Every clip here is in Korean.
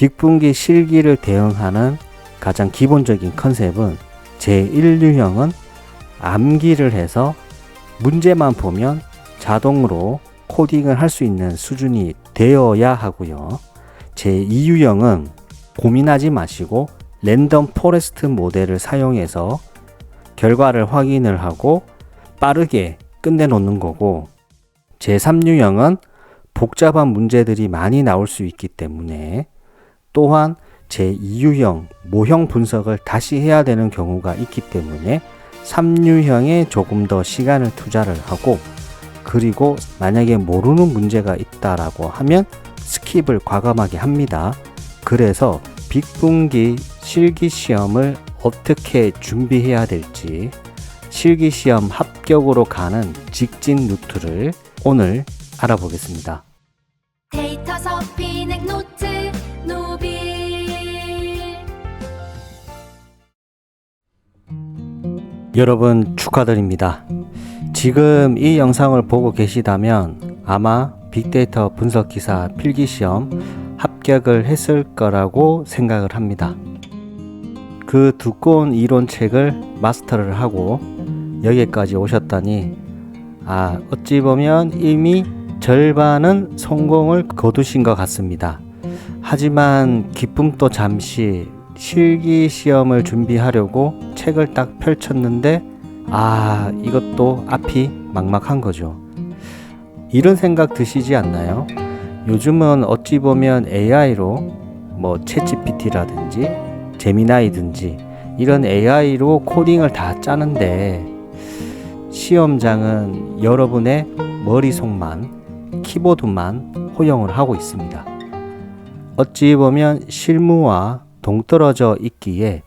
빅분기 실기를 대응하는 가장 기본적인 컨셉은 제1유형은 암기를 해서 문제만 보면 자동으로 코딩을 할 수 있는 수준이 되어야 하고요. 제2유형은 고민하지 마시고 랜덤 포레스트 모델을 사용해서 결과를 확인을 하고 빠르게 끝내놓는 거고, 제3유형은 복잡한 문제들이 많이 나올 수 있기 때문에 또한 제2유형 모형 분석을 다시 해야 되는 경우가 있기 때문에 3유형에 조금 더 시간을 투자를 하고, 그리고 만약에 모르는 문제가 있다라고 하면 스킵을 과감하게 합니다. 그래서 빅분기 실기시험을 어떻게 준비해야 될지, 실기시험 합격으로 가는 직진 루트를 오늘 알아보겠습니다. 데이터 서피넥 노트 노빌. 여러분 축하드립니다. 지금 이 영상을 보고 계시다면 아마 빅데이터 분석기사 필기시험 합격을 했을 거라고 생각을 합니다. 그 두꺼운 이론책을 마스터를 하고 여기까지 오셨다니, 어찌 보면 이미 절반은 성공을 거두신 것 같습니다. 하지만 기쁨도 잠시, 실기시험을 준비하려고 책을 딱 펼쳤는데 이것도 앞이 막막한 거죠. 이런 생각 드시지 않나요? 요즘은 어찌 보면 AI로 챗GPT라든지 제미나이든지 이런 AI로 코딩을 다 짜는데, 시험장은 여러분의 머릿속만, 키보드만 호용을 하고 있습니다. 어찌 보면 실무와 동떨어져 있기에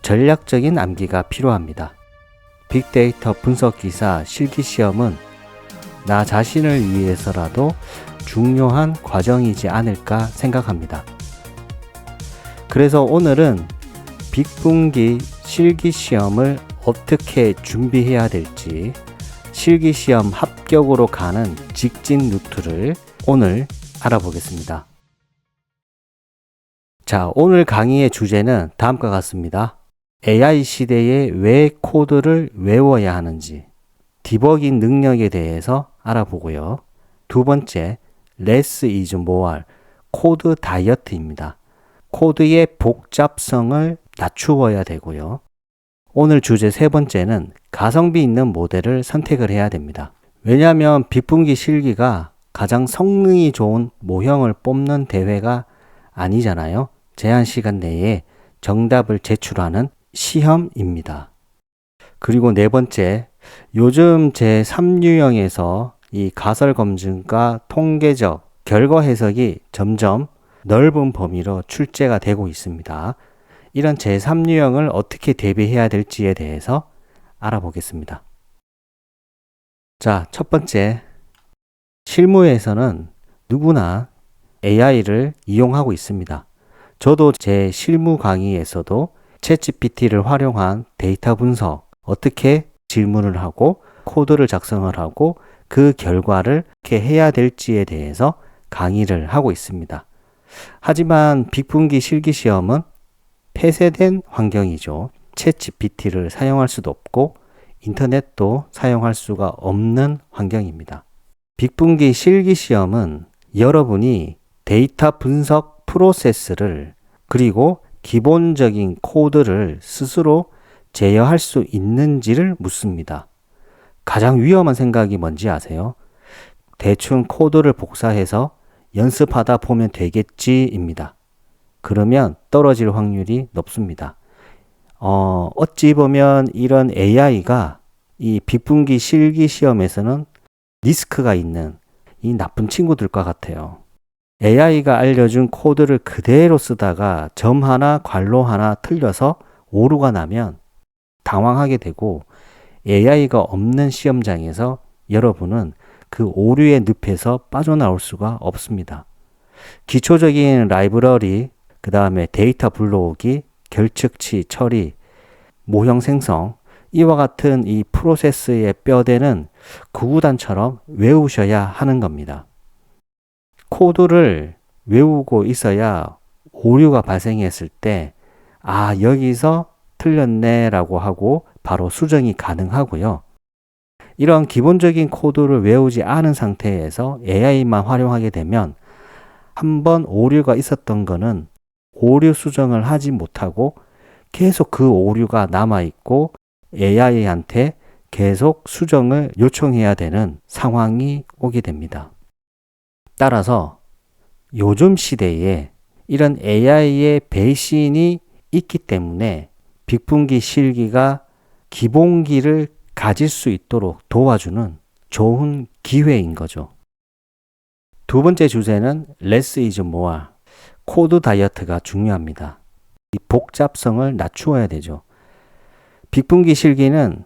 전략적인 암기가 필요합니다. 빅데이터 분석기사 실기시험은 나 자신을 위해서라도 중요한 과정이지 않을까 생각합니다. 그래서 오늘은 빅분기 실기시험을 어떻게 준비해야 될지, 실기시험 합격으로 가는 직진 루트를 오늘 알아보겠습니다. 자, 오늘 강의의 주제는 다음과 같습니다. AI 시대에 왜 코드를 외워야 하는지, 디버깅 능력에 대해서 알아보고요. 두 번째, less is more, 코드 다이어트입니다. 코드의 복잡성을 낮추어야 되고요. 오늘 주제 세 번째는 가성비 있는 모델을 선택을 해야 됩니다. 왜냐하면 빅분기 실기가 가장 성능이 좋은 모형을 뽑는 대회가 아니잖아요. 제한 시간 내에 정답을 제출하는 시험입니다. 그리고 네 번째, 요즘 제3유형에서 이 가설 검증과 통계적 결과 해석이 점점 넓은 범위로 출제가 되고 있습니다. 이런 제3유형을 어떻게 대비해야 될지에 대해서 알아보겠습니다. 자, 첫 번째, 실무에서는 누구나 AI를 이용하고 있습니다. 저도 제 실무 강의에서도 챗GPT를 활용한 데이터 분석, 어떻게 질문을 하고 코드를 작성을 하고 그 결과를 어떻게 해야 될지에 대해서 강의를 하고 있습니다. 하지만 빅분기 실기시험은 폐쇄된 환경이죠. 챗GPT를 사용할 수도 없고 인터넷도 사용할 수가 없는 환경입니다. 빅분기 실기시험은 여러분이 데이터 분석 프로세스를, 그리고 기본적인 코드를 스스로 제어할 수 있는지를 묻습니다. 가장 위험한 생각이 뭔지 아세요? 대충 코드를 복사해서 연습하다 보면 되겠지입니다. 그러면 떨어질 확률이 높습니다. 어찌 보면 이런 AI가 이 빅분기 실기시험에서는 리스크가 있는 이 나쁜 친구들과 같아요. AI가 알려준 코드를 그대로 쓰다가 점 하나, 괄호 하나 틀려서 오류가 나면 당황하게 되고, AI가 없는 시험장에서 여러분은 그 오류의 늪에서 빠져나올 수가 없습니다. 기초적인 라이브러리, 그 다음에 데이터 불러오기, 결측치 처리, 모형 생성, 이와 같은 이 프로세스의 뼈대는 구구단처럼 외우셔야 하는 겁니다. 코드를 외우고 있어야 오류가 발생했을 때, 아, 여기서 틀렸네 라고 하고 바로 수정이 가능하고요. 이런 기본적인 코드를 외우지 않은 상태에서 AI만 활용하게 되면 한번 오류가 있었던 거는 오류 수정을 하지 못하고 계속 그 오류가 남아있고 AI한테 계속 수정을 요청해야 되는 상황이 오게 됩니다. 따라서 요즘 시대에 이런 AI의 배신이 있기 때문에 빅분기 실기가 기본기를 가질 수 있도록 도와주는 좋은 기회인 거죠. 두 번째 주제는 less is more. 코드 다이어트가 중요합니다. 이 복잡성을 낮추어야 되죠. 빅분기 실기는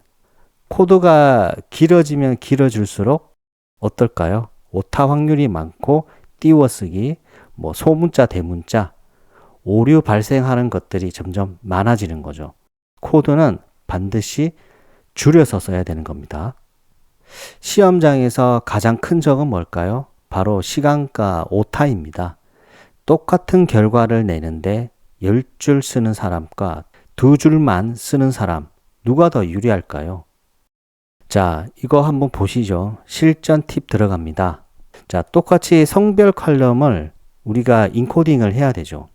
코드가 길어지면 길어질수록 어떨까요? 오타 확률이 많고 띄워쓰기, 소문자, 대문자, 오류 발생하는 것들이 점점 많아지는 거죠. 코드는 반드시 줄여서 써야 되는 겁니다. 시험장에서 가장 큰 적은 뭘까요? 바로 시간과 오타입니다. 똑같은 결과를 내는데 10줄 쓰는 사람과 2줄만 쓰는 사람, 누가 더 유리할까요? 자, 이거 한번 보시죠. 실전 팁 들어갑니다. 자, 똑같이 성별 컬럼을 우리가 인코딩을 해야 되죠.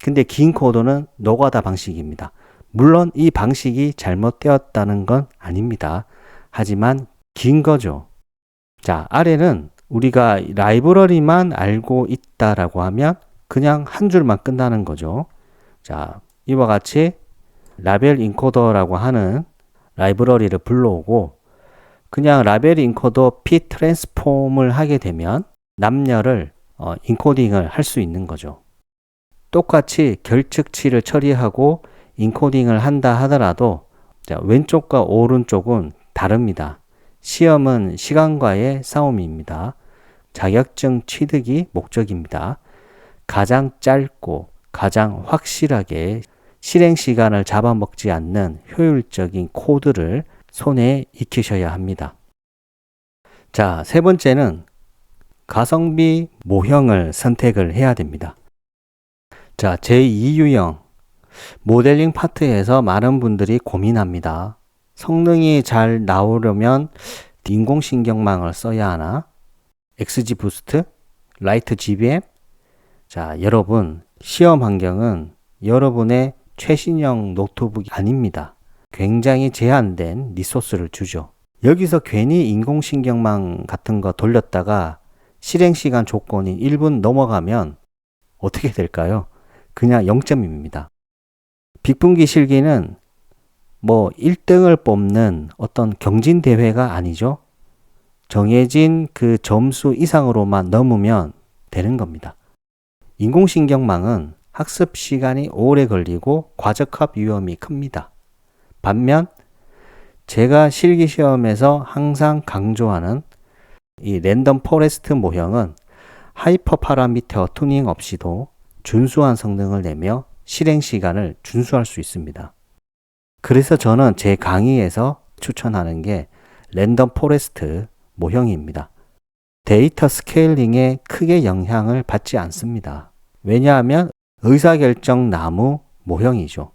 근데 긴 코드는 노가다 방식입니다. 물론 이 방식이 잘못되었다는 건 아닙니다. 하지만 긴 거죠. 자, 아래는 우리가 라이브러리만 알고 있다라고 하면 그냥 한 줄만 끝나는 거죠. 자, 이와 같이 라벨 인코더라고 하는 라이브러리를 불러오고 그냥 라벨 인코더 p 트랜스폼을 하게 되면 남녀를 인코딩을 할 수 있는 거죠. 똑같이 결측치를 처리하고 인코딩을 한다 하더라도 자, 왼쪽과 오른쪽은 다릅니다. 시험은 시간과의 싸움입니다. 자격증 취득이 목적입니다. 가장 짧고 가장 확실하게 실행 시간을 잡아먹지 않는 효율적인 코드를 손에 익히셔야 합니다. 자, 세 번째는 가성비 모형을 선택을 해야 됩니다. 자, 제2유형 모델링 파트에서 많은 분들이 고민합니다. 성능이 잘 나오려면 인공신경망을 써야 하나? XGBoost? 라이트 GBM? 자, 여러분, 시험 환경은 여러분의 최신형 노트북이 아닙니다. 굉장히 제한된 리소스를 주죠. 여기서 괜히 인공신경망 같은 거 돌렸다가 실행시간 조건인 1분 넘어가면 어떻게 될까요? 그냥 0점입니다. 빅분기 실기는 1등을 뽑는 어떤 경진대회가 아니죠. 정해진 그 점수 이상으로만 넘으면 되는 겁니다. 인공신경망은 학습 시간이 오래 걸리고 과적합 위험이 큽니다. 반면 제가 실기시험에서 항상 강조하는 이 랜덤 포레스트 모형은 하이퍼 파라미터 튜닝 없이도 준수한 성능을 내며 실행 시간을 준수할 수 있습니다. 그래서 저는 제 강의에서 추천하는 게 랜덤 포레스트 모형입니다. 데이터 스케일링에 크게 영향을 받지 않습니다. 왜냐하면 의사결정 나무 모형이죠.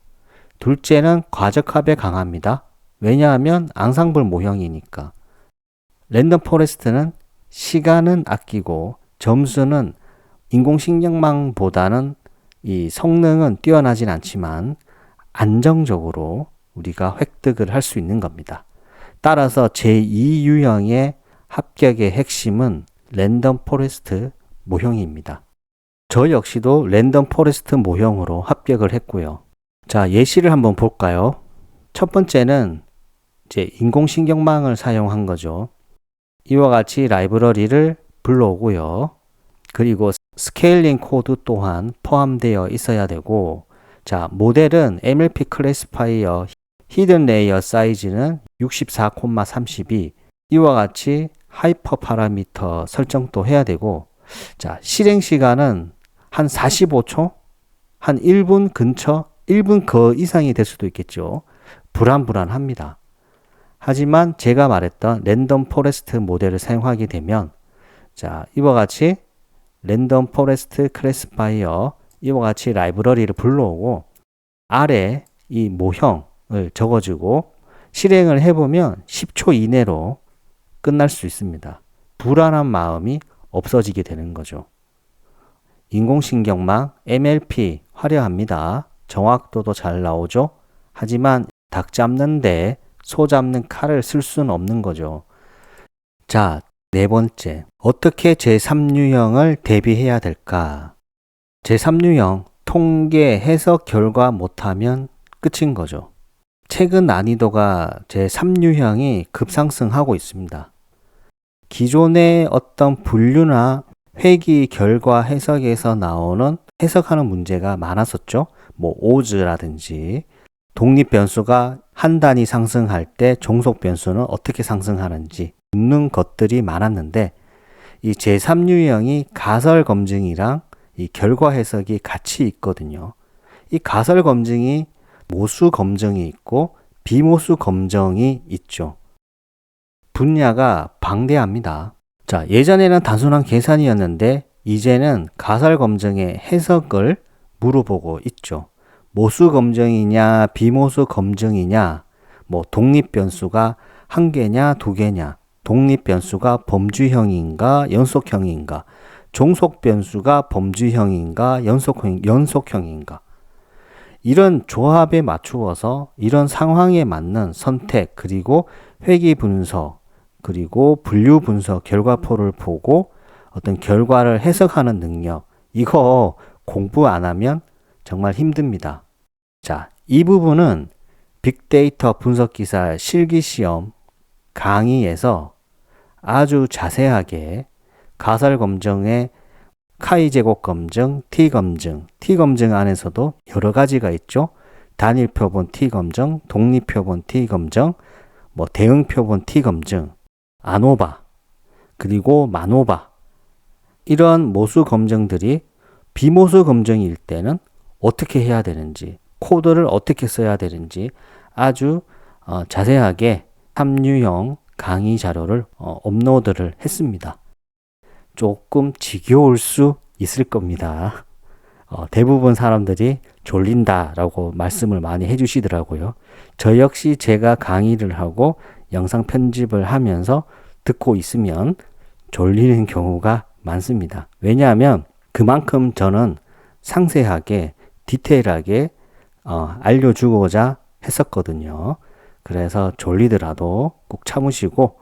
둘째는 과적합에 강합니다. 왜냐하면 앙상블 모형이니까. 랜덤 포레스트는 시간은 아끼고 점수는 인공신경망보다는 이 성능은 뛰어나진 않지만 안정적으로 우리가 획득을 할 수 있는 겁니다. 따라서 제2유형의 합격의 핵심은 랜덤 포레스트 모형입니다. 저 역시도 랜덤 포레스트 모형으로 합격을 했고요. 자, 예시를 한번 볼까요? 첫 번째는 이제 인공신경망을 사용한 거죠. 이와 같이 라이브러리를 불러오고요. 그리고 스케일링 코드 또한 포함되어 있어야 되고, 자, 모델은 MLP 클래시파이어 히든 레이어 사이즈는 64,32 이와 같이 하이퍼 파라미터 설정도 해야 되고, 자, 실행 시간은 한 45초? 한 1분 근처? 1분 그 이상이 될 수도 있겠죠. 불안합니다. 하지만 제가 말했던 랜덤 포레스트 모델을 사용하게 되면 자, 이와 같이 랜덤 포레스트 클래시파이어 이와 같이 라이브러리를 불러오고 아래 이 모형을 적어주고 실행을 해보면 10초 이내로 끝날 수 있습니다. 불안한 마음이 없어지게 되는 거죠. 인공신경망 MLP 화려합니다. 정확도도 잘 나오죠. 하지만 닭 잡는데 소 잡는 칼을 쓸 수는 없는 거죠. 자, 네 번째. 어떻게 제3유형을 대비해야 될까? 제3유형 통계 해석 결과 못하면 끝인 거죠. 최근 난이도가 제3유형이 급상승하고 있습니다. 기존의 어떤 분류나 회귀 결과 해석에서 나오는 해석하는 문제가 많았었죠. 뭐 오즈라든지 독립 변수가 한 단위 상승할 때 종속 변수는 어떻게 상승하는지 묻는 것들이 많았는데 이 제3유형이 가설 검증이랑 이 결과 해석이 같이 있거든요. 이 가설 검증이 모수 검증이 있고 비모수 검증이 있죠. 분야가 방대합니다. 자, 예전에는 단순한 계산이었는데 이제는 가설 검증의 해석을 물어보고 있죠. 모수 검증이냐 비모수 검증이냐, 뭐 독립 변수가 한 개냐 두 개냐, 독립 변수가 범주형인가 연속형인가, 종속 변수가 범주형인가 연속형인가, 이런 조합에 맞추어서 이런 상황에 맞는 선택, 그리고 회귀 분석, 그리고 분류 분석 결과포를 보고 어떤 결과를 해석하는 능력, 이거 공부 안 하면 정말 힘듭니다. 자, 이 부분은 빅데이터 분석기사 실기시험 강의에서 아주 자세하게 가설 검증의 카이 제곱 검증, T 검증 안에서도 여러 가지가 있죠. 단일 표본 T 검증, 독립 표본 T 검증, 뭐 대응 표본 T 검증, 아노바, 그리고 마노바, 이런 모수 검증들이 비모수 검증일 때는 어떻게 해야 되는지, 코드를 어떻게 써야 되는지 아주 자세하게 3유형 강의 자료를 업로드를 했습니다. 조금 지겨울 수 있을 겁니다. 대부분 사람들이 졸린다라고 말씀을 많이 해주시더라고요. 저 역시 제가 강의를 하고 영상 편집을 하면서 듣고 있으면 졸리는 경우가 많습니다. 왜냐하면 그만큼 저는 상세하게 디테일하게 알려주고자 했었거든요. 그래서 졸리더라도 꼭 참으시고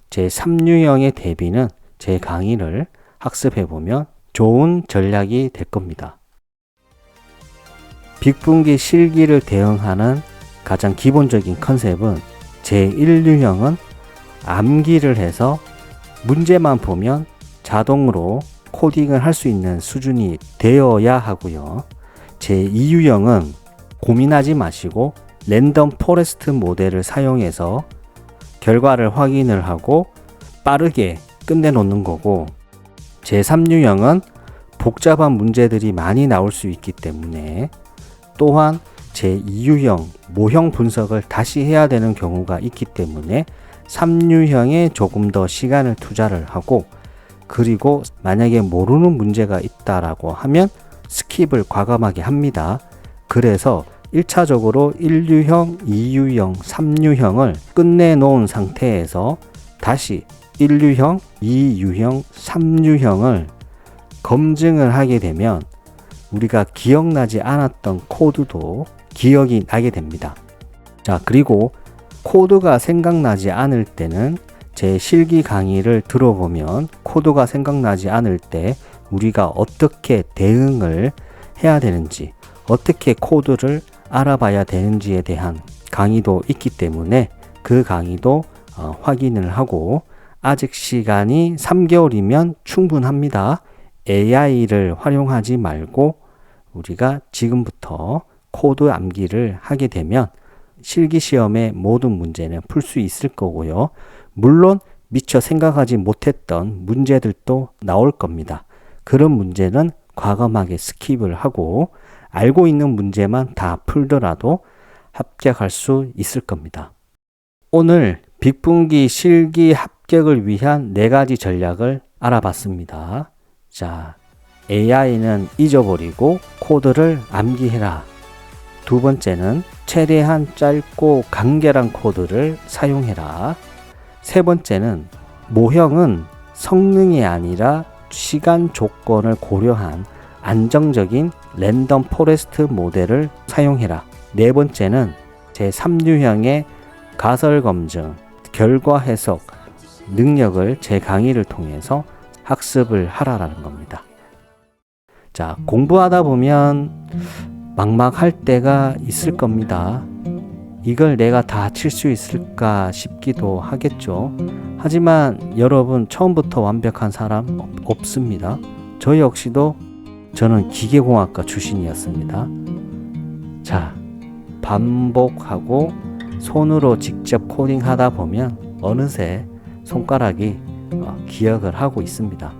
제 3유형의 대비는 제 강의를 학습해보면 좋은 전략이 될 겁니다. 빅분기 실기를 대응하는 가장 기본적인 컨셉은 제1유형은 암기를 해서 문제만 보면 자동으로 코딩을 할 수 있는 수준이 되어야 하고요. 제2유형은 고민하지 마시고 랜덤 포레스트 모델을 사용해서 결과를 확인을 하고 빠르게 끝내놓는 거고, 제3유형은 복잡한 문제들이 많이 나올 수 있기 때문에 또한 제2유형 모형 분석을 다시 해야 되는 경우가 있기 때문에 3유형에 조금 더 시간을 투자를 하고, 그리고 만약에 모르는 문제가 있다라고 하면 스킵을 과감하게 합니다. 그래서 1차적으로 1유형, 2유형, 3유형을 끝내놓은 상태에서 다시 1유형, 2유형, 3유형을 검증을 하게 되면 우리가 기억나지 않았던 코드도 기억이 나게 됩니다. 자, 그리고 코드가 생각나지 않을 때는 제 실기 강의를 들어보면 코드가 생각나지 않을 때 우리가 어떻게 대응을 해야 되는지, 어떻게 코드를 알아봐야 되는지에 대한 강의도 있기 때문에 그 강의도 확인을 하고, 아직 시간이 3개월이면 충분합니다. AI를 활용하지 말고 우리가 지금부터 코드 암기를 하게 되면 실기시험의 모든 문제는 풀 수 있을 거고요. 물론 미처 생각하지 못했던 문제들도 나올 겁니다. 그런 문제는 과감하게 스킵을 하고 알고 있는 문제만 다 풀더라도 합격할 수 있을 겁니다. 오늘 빅분기 실기 합격을 위한 4가지 전략을 알아봤습니다. 자, AI는 잊어버리고 코드를 암기해라. 두 번째는 최대한 짧고 간결한 코드를 사용해라. 세 번째는 모형은 성능이 아니라 시간 조건을 고려한 안정적인 랜덤 포레스트 모델을 사용해라. 네 번째는 제3유형의 가설 검증, 결과 해석 능력을 제 강의를 통해서 학습을 하라라는 겁니다. 자, 공부하다 보면 막막할 때가 있을 겁니다. 이걸 내가 다 칠 수 있을까 싶기도 하겠죠. 하지만 여러분, 처음부터 완벽한 사람 없습니다. 저 역시도 저는 기계공학과 출신이었습니다. 자, 반복하고 손으로 직접 코딩하다 보면 어느새 손가락이 기억을 하고 있습니다.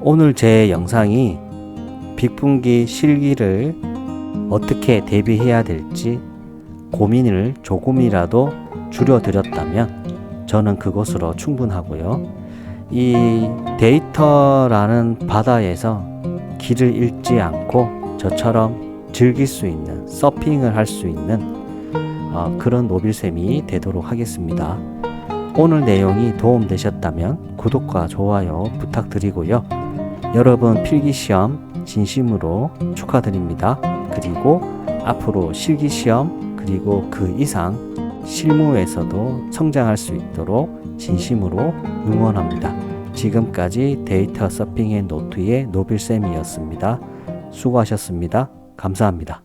오늘 제 영상이 빅분기 실기를 어떻게 대비해야 될지 고민을 조금이라도 줄여드렸다면 저는 그것으로 충분하고요. 이 데이터라는 바다에서 길을 잃지 않고 저처럼 즐길 수 있는, 서핑을 할 수 있는 그런 노빌쌤이 되도록 하겠습니다. 오늘 내용이 도움되셨다면 구독과 좋아요 부탁드리고요. 여러분 필기시험 진심으로 축하드립니다. 그리고 앞으로 실기시험 그리고 그 이상 실무에서도 성장할 수 있도록 진심으로 응원합니다. 지금까지 데이터 서핑 앤 노트의 노빌쌤이었습니다. 수고하셨습니다. 감사합니다.